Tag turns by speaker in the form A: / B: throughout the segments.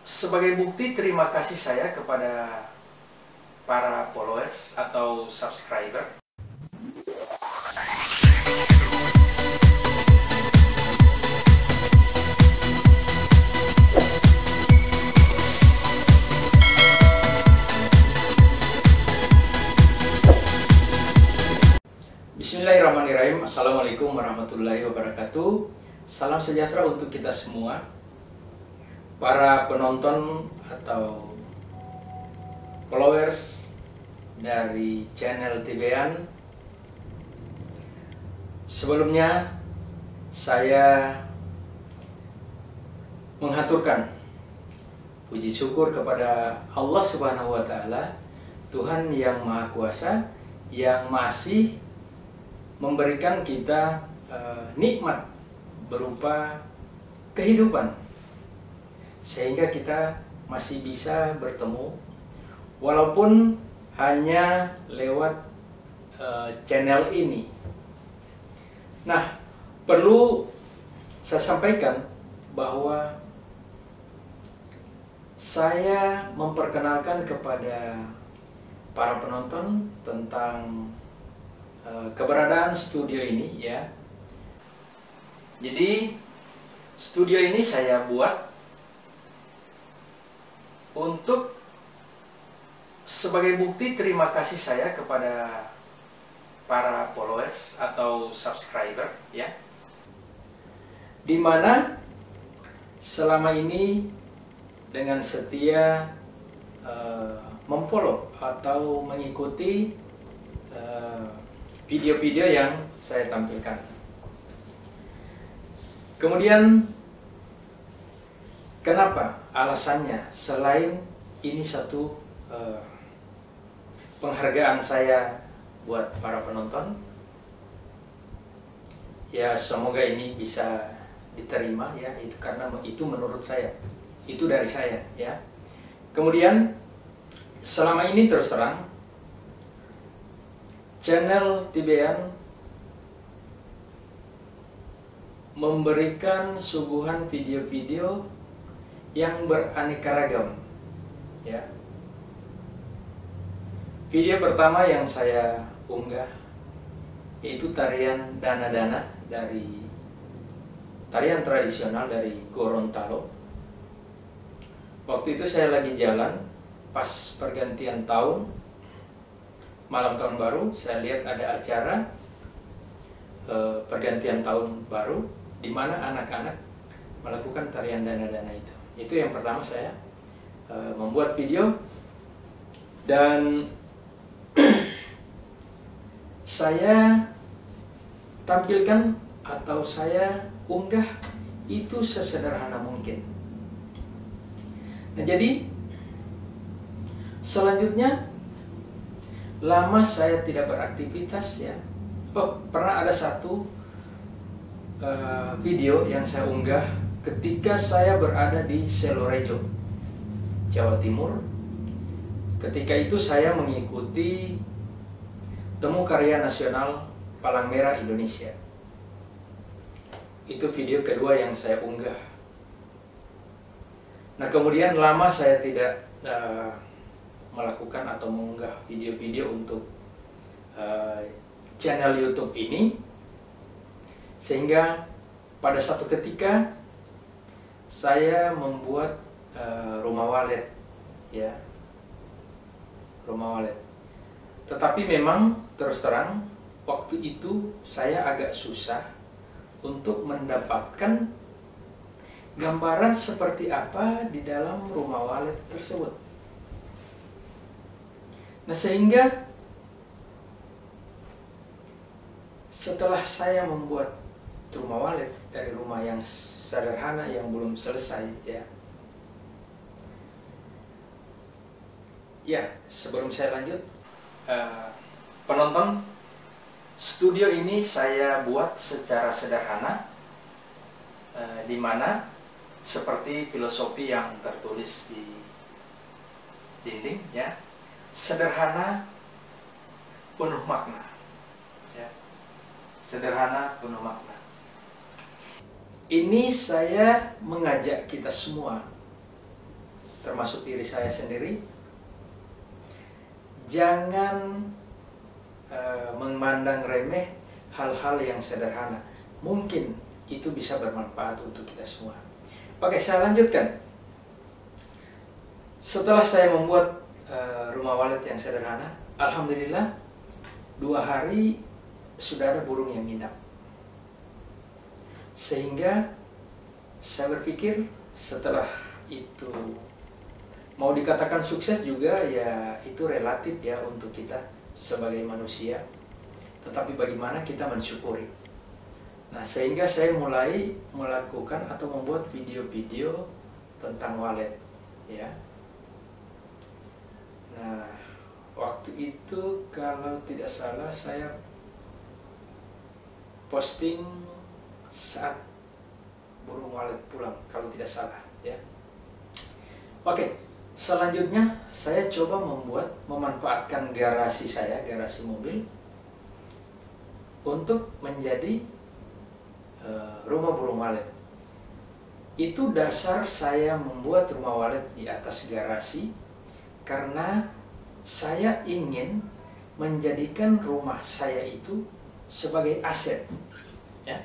A: Sebagai bukti terima kasih saya kepada para followers atau subscriber. Bismillahirrahmanirrahim. Assalamualaikum warahmatullahi wabarakatuh. Salam sejahtera untuk kita semua, para penonton atau followers dari channel TBN. Sebelumnya saya menghaturkan puji syukur kepada Allah Subhanahu wa Ta'ala, Tuhan yang Maha Kuasa, yang masih memberikan kita nikmat berupa kehidupan, sehingga kita masih bisa bertemu walaupun hanya lewat channel ini. Nah, perlu saya sampaikan bahwa saya memperkenalkan kepada para penonton tentang keberadaan studio ini, ya. Jadi studio ini saya buat untuk sebagai bukti terima kasih saya kepada para followers atau subscriber, ya, dimana selama ini dengan setia memfollow atau mengikuti video-video yang saya tampilkan. Kemudian kenapa? Alasannya selain ini satu penghargaan saya buat para penonton, ya, semoga ini bisa diterima, ya, itu karena itu menurut saya, itu dari saya, ya. Kemudian selama ini terus terang channel TBN memberikan suguhan video-video yang beraneka ragam, ya. Video pertama yang saya unggah yaitu tarian dana-dana dari tarian tradisional dari Gorontalo. Waktu itu saya lagi jalan pas pergantian tahun, malam tahun baru, saya lihat ada acara pergantian tahun baru di mana anak-anak melakukan tarian dana-dana itu. Itu yang pertama saya membuat video, dan saya tampilkan atau saya unggah itu sesederhana mungkin. Nah, jadi selanjutnya lama saya tidak beraktivitas, ya. Oh, pernah ada satu video yang saya unggah ketika saya berada di Selorejo, Jawa Timur. Ketika itu saya mengikuti Temu Karya Nasional Palang Merah Indonesia. Itu video kedua yang saya unggah. Nah, kemudian lama saya tidak melakukan atau mengunggah video-video untuk channel YouTube ini, sehingga pada satu ketika saya membuat rumah walet, ya, rumah walet. Tetapi memang terus terang waktu itu saya agak susah untuk mendapatkan gambaran seperti apa di dalam rumah walet tersebut. Nah, sehingga setelah saya membuat rumah walet dari rumah yang sederhana yang belum selesai, ya. Ya, sebelum saya lanjut, penonton, studio ini saya buat secara sederhana, di mana seperti filosofi yang tertulis di dinding, ya, sederhana penuh makna, ya. Sederhana penuh makna. Ini saya mengajak kita semua termasuk diri saya sendiri, jangan memandang remeh hal-hal yang sederhana. Mungkin itu bisa bermanfaat untuk kita semua. Oke, saya lanjutkan. Setelah saya membuat rumah wallet yang sederhana, alhamdulillah 2 hari sudah ada burung yang nginap. Sehingga saya berpikir setelah itu, mau dikatakan sukses juga ya itu relatif ya untuk kita sebagai manusia. Tetapi bagaimana kita mensyukuri. Nah, sehingga saya mulai melakukan atau membuat video-video tentang wallet ya. Nah, waktu itu kalau tidak salah saya posting saat burung wallet pulang, kalau tidak salah ya. Oke, selanjutnya saya coba memanfaatkan garasi saya, garasi mobil, untuk menjadi rumah burung walet. Itu dasar saya membuat rumah walet di atas garasi karena saya ingin menjadikan rumah saya itu sebagai aset ya.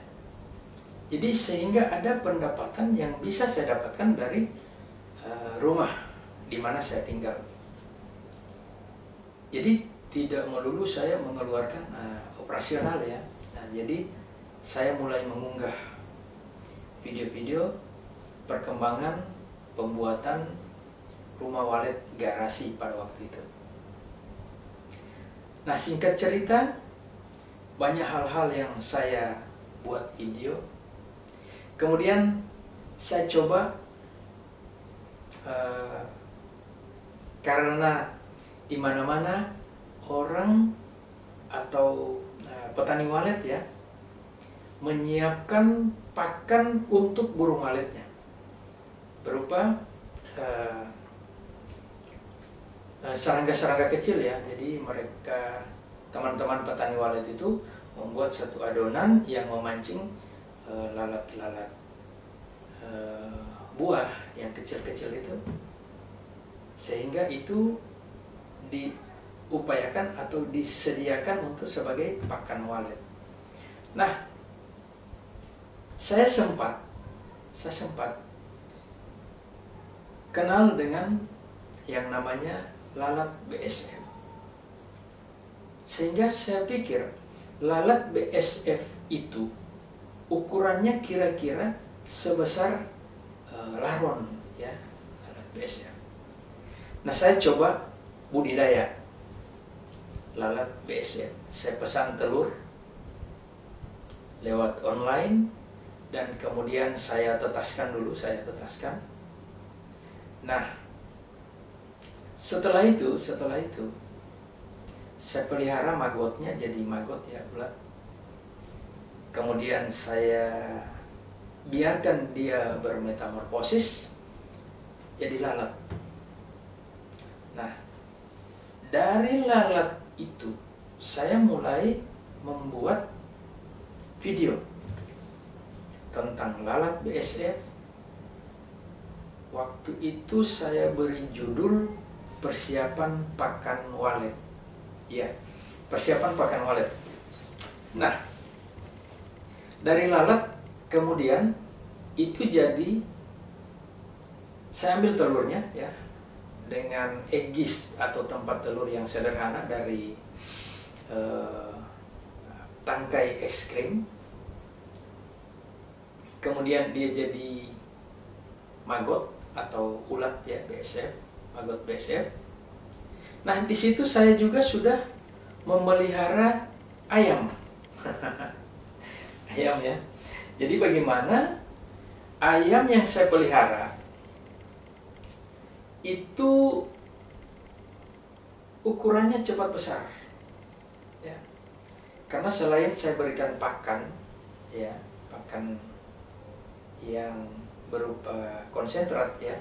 A: Jadi sehingga ada pendapatan yang bisa saya dapatkan dari rumah di mana saya tinggal. Jadi tidak melulu saya mengeluarkan operasional ya. Nah, jadi saya mulai mengunggah video-video perkembangan pembuatan rumah walet garasi pada waktu itu. Nah, singkat cerita, banyak hal-hal yang saya buat video. Kemudian saya coba karena di mana-mana orang atau petani walet ya menyiapkan pakan untuk burung waletnya berupa serangga-serangga kecil ya. Jadi mereka, teman-teman petani walet itu membuat satu adonan yang memancing lalat-lalat buah yang kecil-kecil itu, sehingga itu diupayakan atau disediakan untuk sebagai pakan walet. Nah, saya sempat kenal dengan yang namanya lalat BSF. Sehingga saya pikir lalat BSF itu ukurannya kira-kira sebesar laron ya, lalat BSF. Nah, saya coba budidaya lalat BSF. Saya pesan telur lewat online dan kemudian saya tetaskan dulu, Nah, setelah itu saya pelihara magotnya jadi magot ya, ulat. Kemudian saya biarkan dia bermetamorfosis jadi lalat. Nah, dari lalat itu saya mulai membuat video tentang lalat BSF. Waktu itu saya beri judul persiapan pakan walet. Ya, persiapan pakan walet. Nah, dari lalat kemudian itu jadi saya ambil telurnya ya dengan eggis atau tempat telur yang sederhana dari tangkai es krim. Kemudian dia jadi magot atau ulat ya, BSF, magot BSF. Nah, di situ saya juga sudah memelihara ayam. Ayam ya. Jadi bagaimana ayam yang saya pelihara itu ukurannya cepat besar. Ya. Karena selain saya berikan pakan ya, pakan yang berupa konsentrat ya,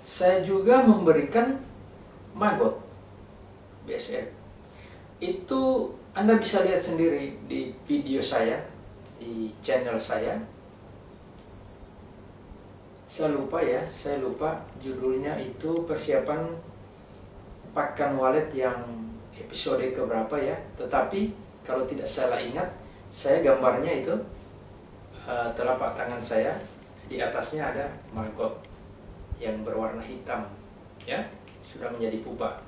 A: saya juga memberikan magot BSF. Itu Anda bisa lihat sendiri di video saya, di channel saya. saya lupa judulnya itu persiapan Pakan Wallet yang episode keberapa ya. Tetapi kalau tidak salah ingat, saya gambarnya itu telapak tangan saya, di atasnya ada maggot yang berwarna hitam, ya, sudah menjadi pupa.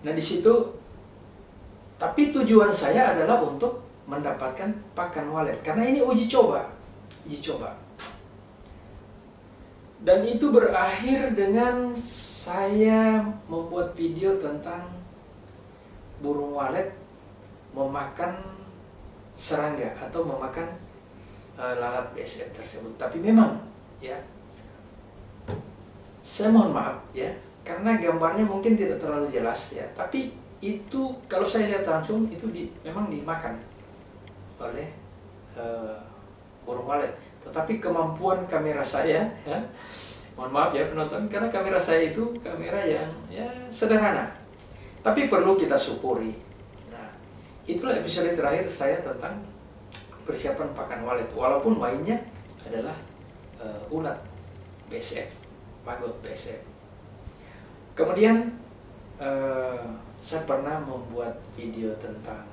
A: Nah di situ, tapi tujuan saya adalah untuk mendapatkan Pakan Wallet karena ini uji coba. Dan itu berakhir dengan saya membuat video tentang burung walet memakan serangga atau memakan lalat BSF tersebut. Tapi memang ya, saya mohon maaf ya, karena gambarnya mungkin tidak terlalu jelas ya, tapi itu kalau saya lihat langsung itu memang dimakan oleh burung walet. Tetapi kemampuan kamera saya ya, mohon maaf ya penonton, karena kamera saya itu kamera yang ya sederhana, tapi perlu kita syukuri. Nah, itulah episode terakhir saya tentang persiapan pakan walet, walaupun mainnya adalah ulat BSF, maggot BSF. Kemudian saya pernah membuat video tentang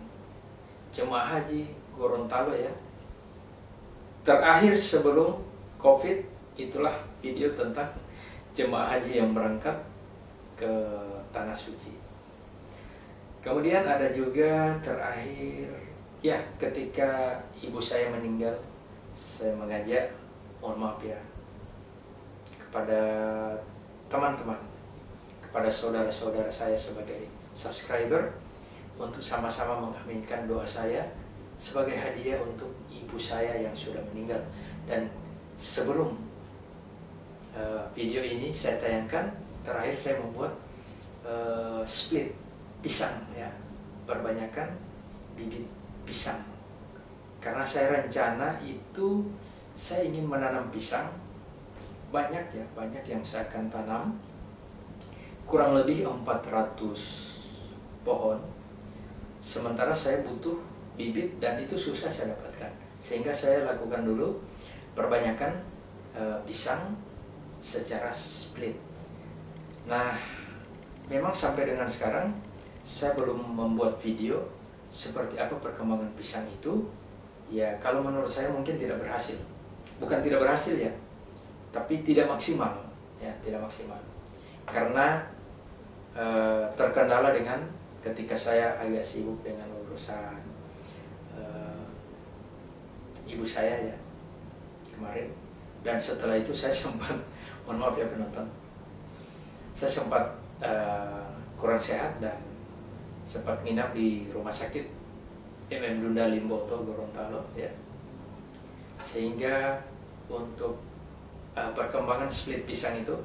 A: jemaah haji Gorontalo ya. Terakhir sebelum COVID, itulah video tentang jemaah haji yang berangkat ke Tanah Suci. Kemudian ada juga terakhir ya, ketika ibu saya meninggal, saya mengajak, mohon maaf ya, kepada teman-teman, kepada saudara-saudara saya sebagai subscriber, untuk sama-sama mengaminkan doa saya sebagai hadiah untuk ibu saya yang sudah meninggal. Dan sebelum video ini saya tayangkan, terakhir saya membuat split pisang ya, perbanyakkan bibit pisang, karena saya rencana itu saya ingin menanam pisang banyak ya, banyak yang saya akan tanam, kurang lebih 400 pohon. Sementara saya butuh bibit dan itu susah saya dapatkan, sehingga saya lakukan dulu perbanyakan pisang secara split. Nah, memang sampai dengan sekarang saya belum membuat video seperti apa perkembangan pisang itu. Ya, kalau menurut saya mungkin tidak berhasil. Bukan tidak berhasil ya, tapi tidak maksimal ya, tidak maksimal. Karena terkendala dengan ketika saya agak sibuk dengan urusan ibu saya ya kemarin, dan setelah itu saya sempat, mohon maaf ya penonton, saya sempat kurang sehat dan sempat nginap di rumah sakit MM Dunda Limboto Gorontalo ya, sehingga untuk perkembangan split pisang itu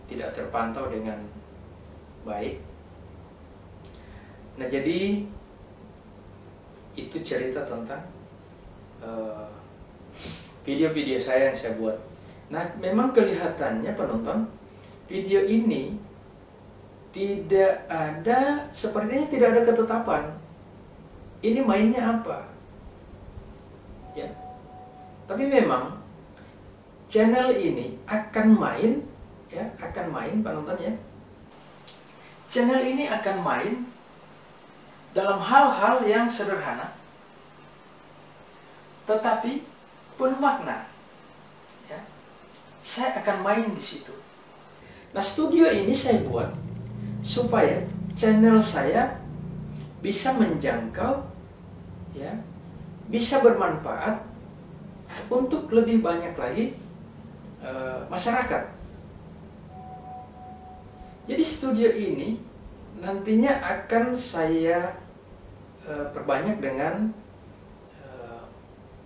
A: tidak terpantau dengan baik. Nah, jadi itu cerita tentang video-video saya yang saya buat. Nah, memang kelihatannya penonton, video ini tidak ada, sepertinya tidak ada ketetapan. Ini mainnya apa? Ya. Tapi memang channel ini akan main ya, akan main penonton ya. Channel ini akan main dalam hal-hal yang sederhana, tetapi penuh makna. Ya. Saya akan main di situ. Nah, studio ini saya buat supaya channel saya bisa menjangkau, ya, bisa bermanfaat untuk lebih banyak lagi masyarakat. Jadi studio ini nantinya akan saya perbanyak dengan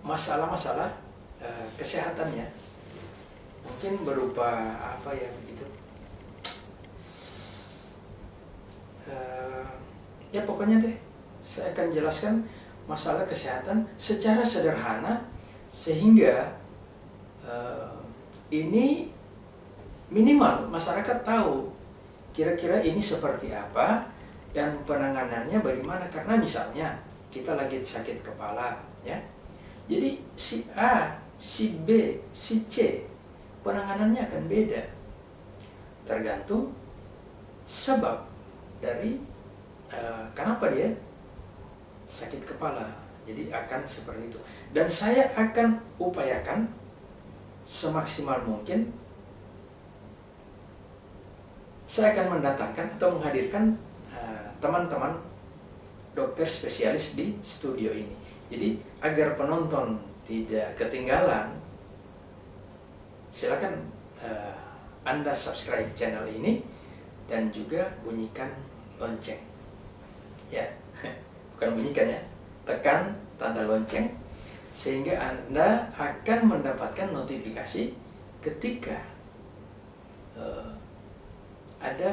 A: masalah-masalah kesehatannya, mungkin berupa apa ya begitu, ya pokoknya deh saya akan jelaskan masalah kesehatan secara sederhana, sehingga ini minimal masyarakat tahu kira-kira ini seperti apa dan penanganannya bagaimana. Karena misalnya kita lagi sakit kepala ya, jadi si A si B, si C, penanganannya akan beda. Tergantung sebab dari kenapa dia sakit kepala. Jadi akan seperti itu. Dan saya akan upayakan semaksimal mungkin saya akan mendatangkan atau menghadirkan teman-teman dokter spesialis di studio ini. Jadi agar penonton tidak ketinggalan, silakan Anda subscribe channel ini dan juga bunyikan lonceng. Ya, bukan bunyikan ya, tekan tanda lonceng sehingga Anda akan mendapatkan notifikasi ketika ada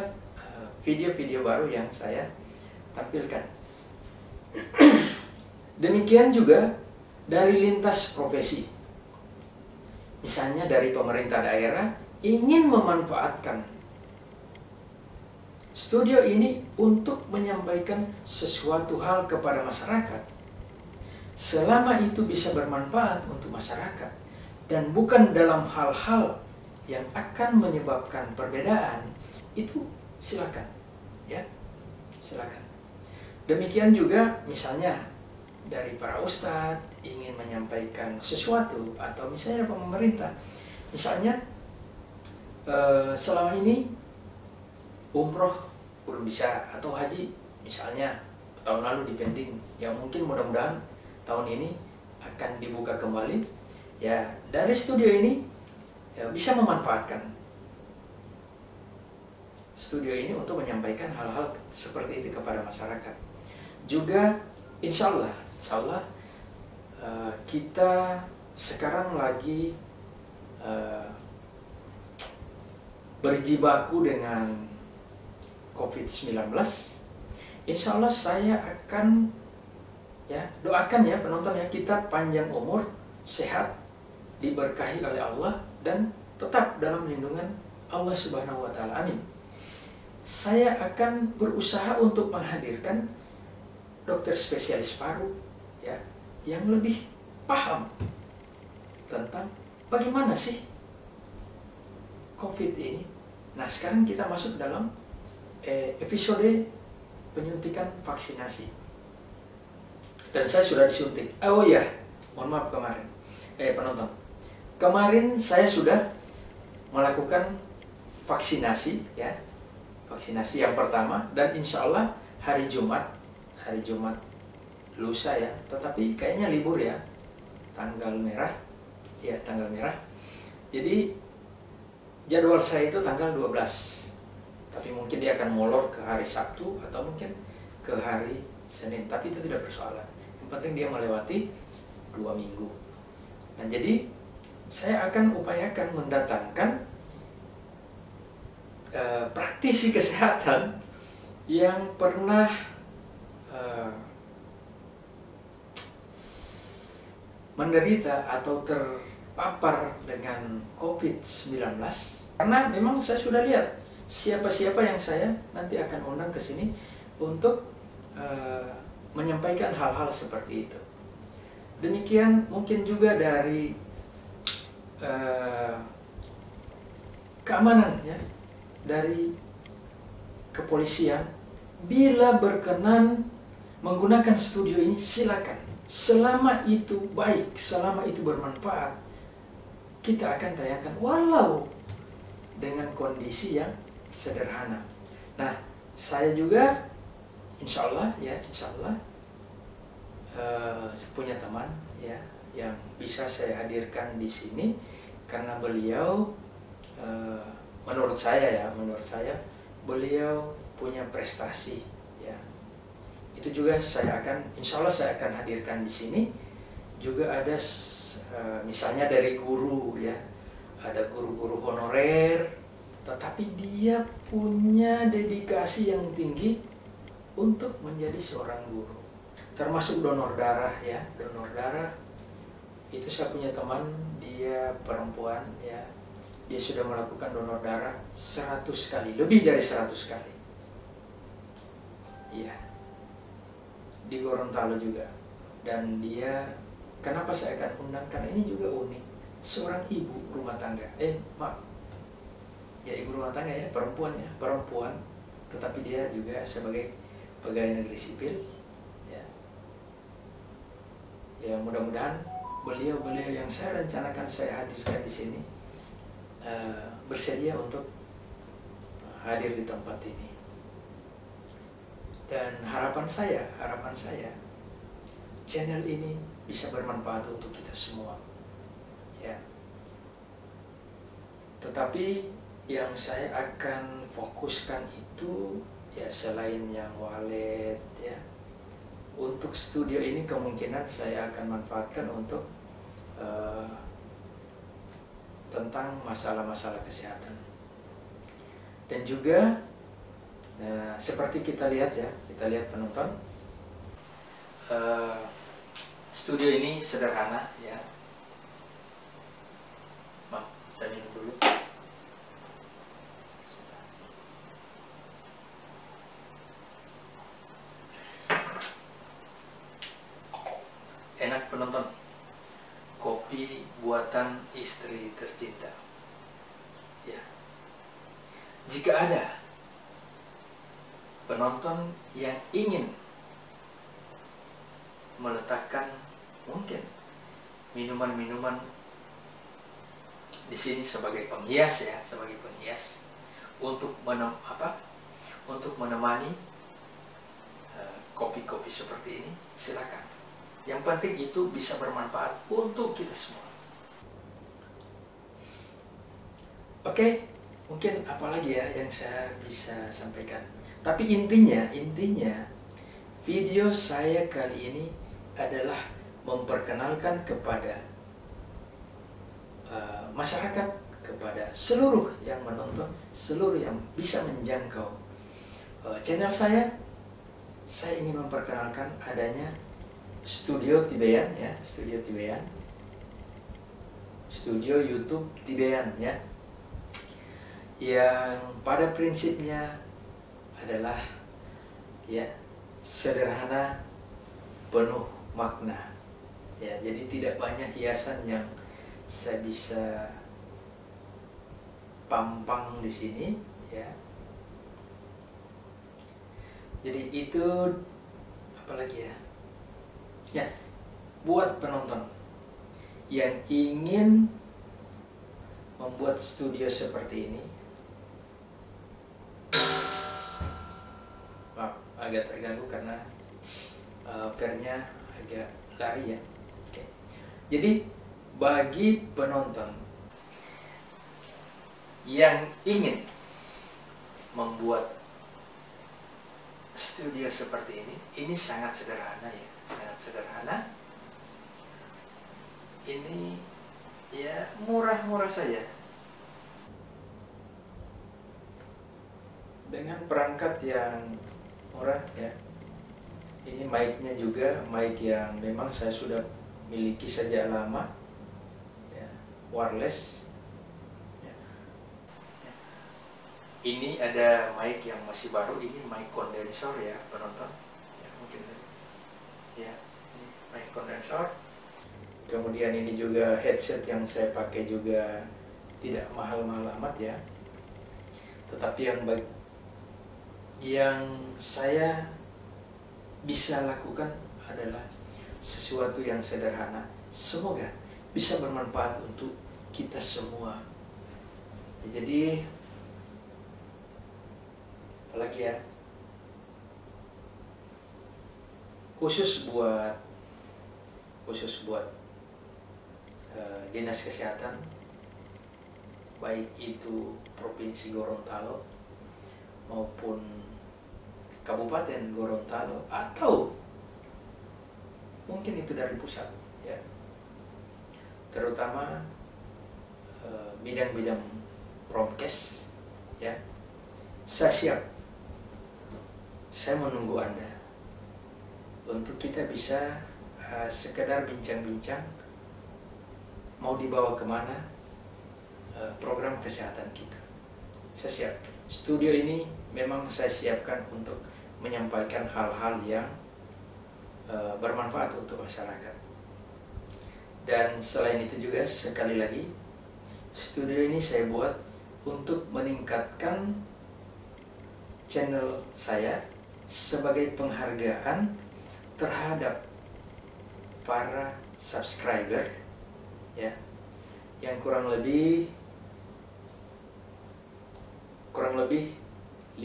A: video-video baru yang saya tampilkan. Demikian juga dari lintas profesi. Misalnya dari pemerintah daerah ingin memanfaatkan studio ini untuk menyampaikan sesuatu hal kepada masyarakat. Selama itu bisa bermanfaat untuk masyarakat dan bukan dalam hal-hal yang akan menyebabkan perbedaan, itu silakan, ya, silakan. Demikian juga misalnya dari para ustadz ingin menyampaikan sesuatu atau misalnya pemerintah, misalnya selama ini umroh belum bisa atau haji misalnya tahun lalu dipending, yang mungkin mudah-mudahan tahun ini akan dibuka kembali, ya dari studio ini ya, bisa memanfaatkan studio ini untuk menyampaikan hal-hal seperti itu kepada masyarakat. Juga insya Allah kita sekarang lagi berjibaku dengan COVID-19. Insya Allah saya akan doakan ya penonton ya, kita panjang umur, sehat, diberkahi oleh Allah dan tetap dalam lindungan Allah Subhanahu wa taala. Amin. Saya akan berusaha untuk menghadirkan dokter spesialis paru ya yang lebih paham tentang bagaimana sih COVID ini. Nah, sekarang kita masuk dalam episode penyuntikan vaksinasi. Dan saya sudah disuntik. Oh iya, mohon maaf kemarin. Penonton. Kemarin saya sudah melakukan vaksinasi ya. Vaksinasi yang pertama dan insya Allah hari Jumat lusa ya. Tetapi kayaknya libur ya. Tanggal merah. Ya, tanggal merah. Jadi jadwal saya itu tanggal 12. Tapi mungkin dia akan molor ke hari Sabtu atau mungkin ke hari Senin. Tapi itu tidak persoalan. Yang penting dia melewati 2 minggu. Nah, jadi saya akan upayakan mendatangkan praktisi kesehatan yang pernah menderita atau terpapar dengan COVID-19. Karena memang saya sudah lihat siapa-siapa yang saya nanti akan undang ke sini untuk menyampaikan hal-hal seperti itu. Demikian mungkin juga dari keamanan ya, dari kepolisian, bila berkenan menggunakan studio ini silakan. Selama itu baik, selama itu bermanfaat, kita akan tayangkan walau dengan kondisi yang sederhana. Nah, saya juga insya Allah punya teman ya yang bisa saya hadirkan di sini karena beliau menurut saya beliau punya prestasi ya. Itu juga insya Allah saya akan hadirkan di sini. Juga ada misalnya dari guru ya, ada guru-guru honorer, tetapi dia punya dedikasi yang tinggi untuk menjadi seorang guru. Termasuk donor darah ya, donor darah. Itu saya punya teman, dia perempuan ya. Dia sudah melakukan donor darah 100 kali, lebih dari 100 kali. Iya. Di Gorontalo juga. Dan dia, kenapa saya akan undang? Karena ini juga unik. seorang ibu rumah tangga, maaf, ya ibu rumah tangga ya, perempuan, tetapi dia juga sebagai pegawai negeri sipil, ya. Ya mudah-mudahan beliau yang saya rencanakan saya hadirkan di sini bersedia untuk hadir di tempat ini. Dan harapan saya channel ini bisa bermanfaat untuk kita semua, ya. Tetapi yang saya akan fokuskan itu ya selain yang wallet, ya, untuk studio ini kemungkinan saya akan manfaatkan untuk tentang masalah-masalah kesehatan. Dan juga seperti kita lihat penonton, studio ini sederhana, ya. Maaf, saya minum dulu. Enak penonton, kopi buatan istri tercinta, ya. Jika ada penonton yang ingin meletakkan mungkin minuman-minuman di sini sebagai penghias, ya, untuk menemani kopi-kopi seperti ini, silakan. Yang penting itu bisa bermanfaat untuk kita semua. Oke, mungkin apalagi ya yang saya bisa sampaikan. Tapi intinya video saya kali ini adalah memperkenalkan kepada masyarakat, kepada seluruh yang menonton, seluruh yang bisa menjangkau channel saya. Saya ingin memperkenalkan adanya Studio Tibean, ya, studio YouTube Tibean, ya, yang pada prinsipnya adalah, ya, sederhana penuh makna, ya. Jadi tidak banyak hiasan yang saya bisa pampang di sini, ya. Jadi itu apalagi ya? Ya, buat penonton yang ingin membuat studio seperti ini, maaf, agak terganggu karena pernya agak lari, ya. Oke. Jadi bagi penonton yang ingin membuat studio seperti ini sangat sederhana, ya, sangat sederhana. Ini ya murah-murah saja, dengan perangkat yang murah, ya. Ini mic-nya juga mic yang memang saya sudah miliki sejak lama, ya, wireless, ya. Ini ada mic yang masih baru, ini mic kondensor, ya, penonton, ya, mungkin, ya, ini mic kondensor. Kemudian ini juga headset yang saya pakai juga tidak mahal-mahal amat, ya. Tetapi yang saya bisa lakukan adalah sesuatu yang sederhana. Semoga bisa bermanfaat untuk kita semua. Jadi apalagi ya, khusus buat dinas kesehatan, baik itu Provinsi Gorontalo maupun Kabupaten Gorontalo atau mungkin itu dari pusat, ya, terutama bidang-bidang promkes, ya, saya siap, saya menunggu Anda untuk kita bisa sekedar bincang-bincang mau dibawa kemana program kesehatan kita. Saya siap. Studio ini memang saya siapkan untuk menyampaikan hal-hal yang bermanfaat untuk masyarakat. Dan selain itu juga, sekali lagi, studio ini saya buat untuk meningkatkan channel saya sebagai penghargaan terhadap para subscriber, ya, yang kurang lebih 5.000,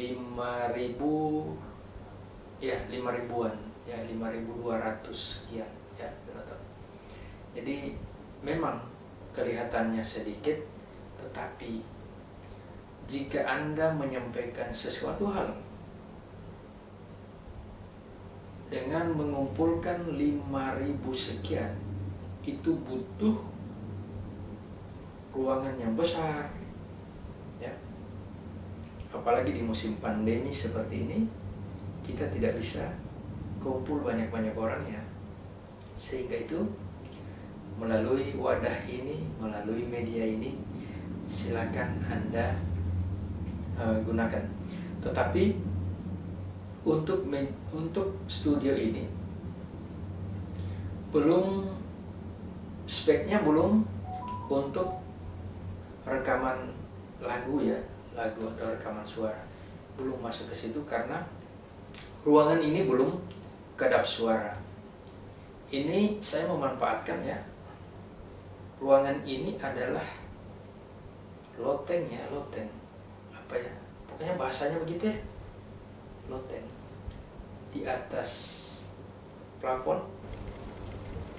A: ya, 5.000-an, ya, 5.200 sekian, ya, penonton. Jadi memang kelihatannya sedikit, tetapi jika Anda menyampaikan sesuatu hal dengan mengumpulkan 5.000 sekian, itu butuh ruangan yang besar, ya. Apalagi di musim pandemi seperti ini, kita tidak bisa kumpul banyak-banyak orang, ya. Sehingga itu melalui wadah ini, melalui media ini, silakan Anda gunakan. Tetapi untuk studio ini belum, speknya belum untuk rekaman lagu, ya, lagu atau rekaman suara, belum masuk ke situ karena ruangan ini belum kedap suara. Ini saya memanfaatkan, ya, ruangan ini adalah loteng, ya, loteng, apa ya, pokoknya bahasanya begitu, ya, loteng, di atas plafon,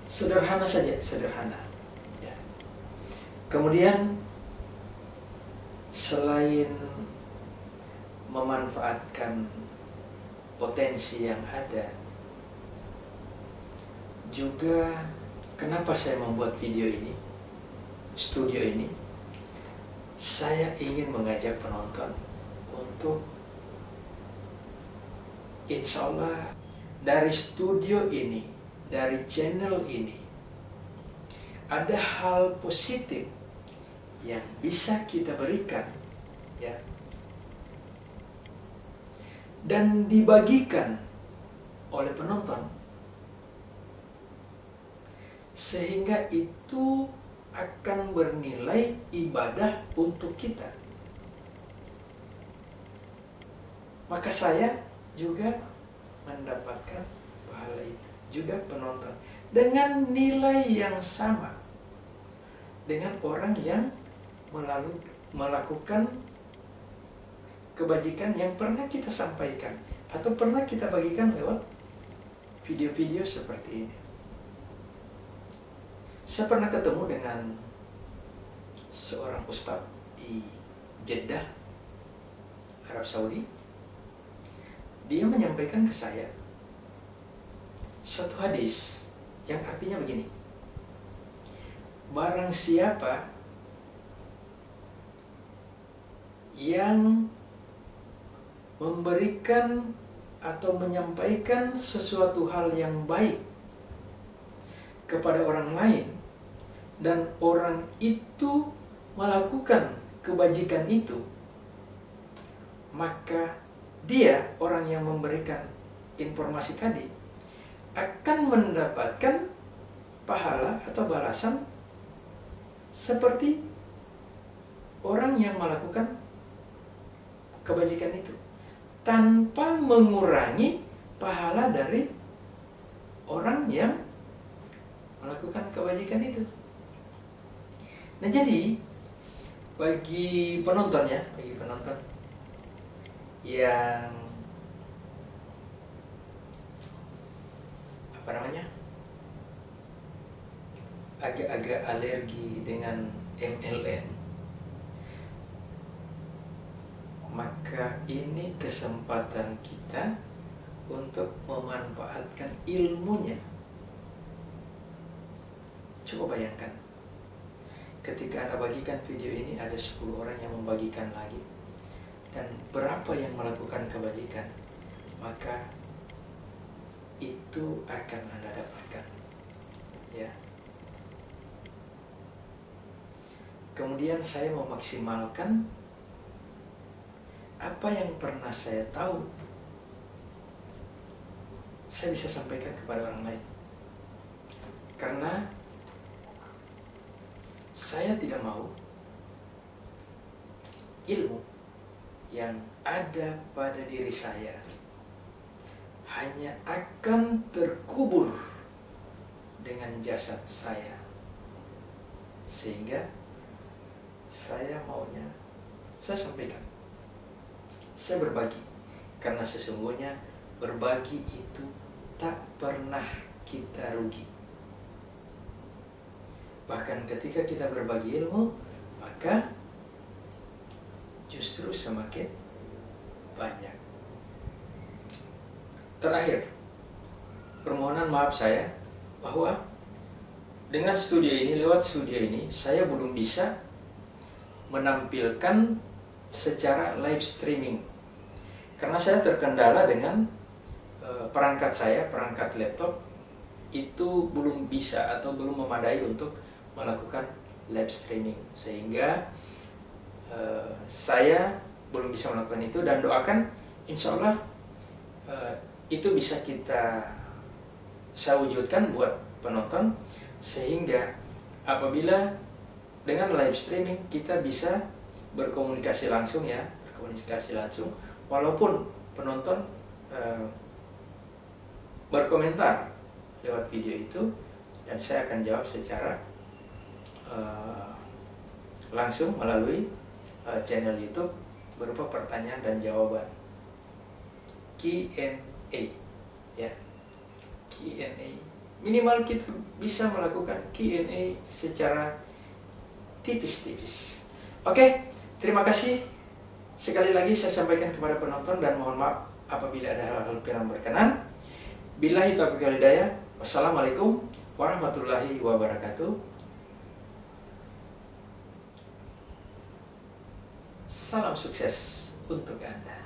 A: sederhana saja, sederhana, ya. Kemudian selain memanfaatkan potensi yang ada, juga kenapa saya membuat video ini, studio ini, saya ingin mengajak penonton untuk, insya Allah, dari studio ini, dari channel ini, ada hal positif yang bisa kita berikan, ya, dan dibagikan oleh penonton, sehingga itu akan bernilai ibadah untuk kita. Maka saya juga mendapatkan pahala itu, juga penonton, dengan nilai yang sama dengan orang yang melakukan kebajikan yang pernah kita sampaikan atau pernah kita bagikan lewat video-video seperti ini. Saya pernah ketemu dengan seorang ustadz di Jeddah, Arab Saudi. Dia menyampaikan ke saya satu hadis yang artinya begini: barang siapa yang memberikan atau menyampaikan sesuatu hal yang baik kepada orang lain, dan orang itu melakukan kebajikan itu, maka dia, orang yang memberikan informasi tadi, akan mendapatkan pahala atau balasan seperti orang yang melakukan kebajikan itu, tanpa mengurangi pahala dari orang yang melakukan kebajikan itu. Nah, jadi bagi penonton, ya, bagi penonton yang agak-agak alergi dengan MLM, maka ini kesempatan kita untuk memanfaatkan ilmunya. Coba bayangkan, ketika Anda bagikan video ini, ada 10 orang yang membagikan lagi, dan berapa yang melakukan kebajikan, maka itu akan Anda dapatkan, ya. Kemudian saya memaksimalkan apa yang pernah saya tahu, saya bisa sampaikan kepada orang lain. Karena Saya tidak mau ilmu yang ada pada diri saya hanya akan terkubur dengan jasad saya. Sehingga saya maunya, saya sampaikan, saya berbagi. Karena sesungguhnya berbagi itu tak pernah kita rugi. Bahkan ketika kita berbagi ilmu, maka justru semakin banyak. Terakhir, permohonan maaf saya bahwa dengan studio ini, lewat studio ini, saya belum bisa menampilkan secara live streaming. Karena saya terkendala dengan perangkat saya, perangkat laptop, itu belum bisa atau belum memadai untuk melakukan live streaming. Sehingga saya belum bisa melakukan itu, dan doakan insya Allah itu bisa saya wujudkan buat penonton, sehingga apabila dengan live streaming kita bisa berkomunikasi langsung ya, walaupun penonton berkomentar lewat video itu, dan saya akan jawab secara langsung melalui channel YouTube berupa pertanyaan dan jawaban, Q&A ya, Q&A. Minimal kita bisa melakukan Q&A secara tipis-tipis. Oke, terima kasih. Sekali lagi saya sampaikan kepada penonton, dan mohon maaf apabila ada hal-hal kurang berkenan. Billahi taufiq wal hidayah. Wassalamualaikum warahmatullahi wabarakatuh. Salam sukses untuk Anda.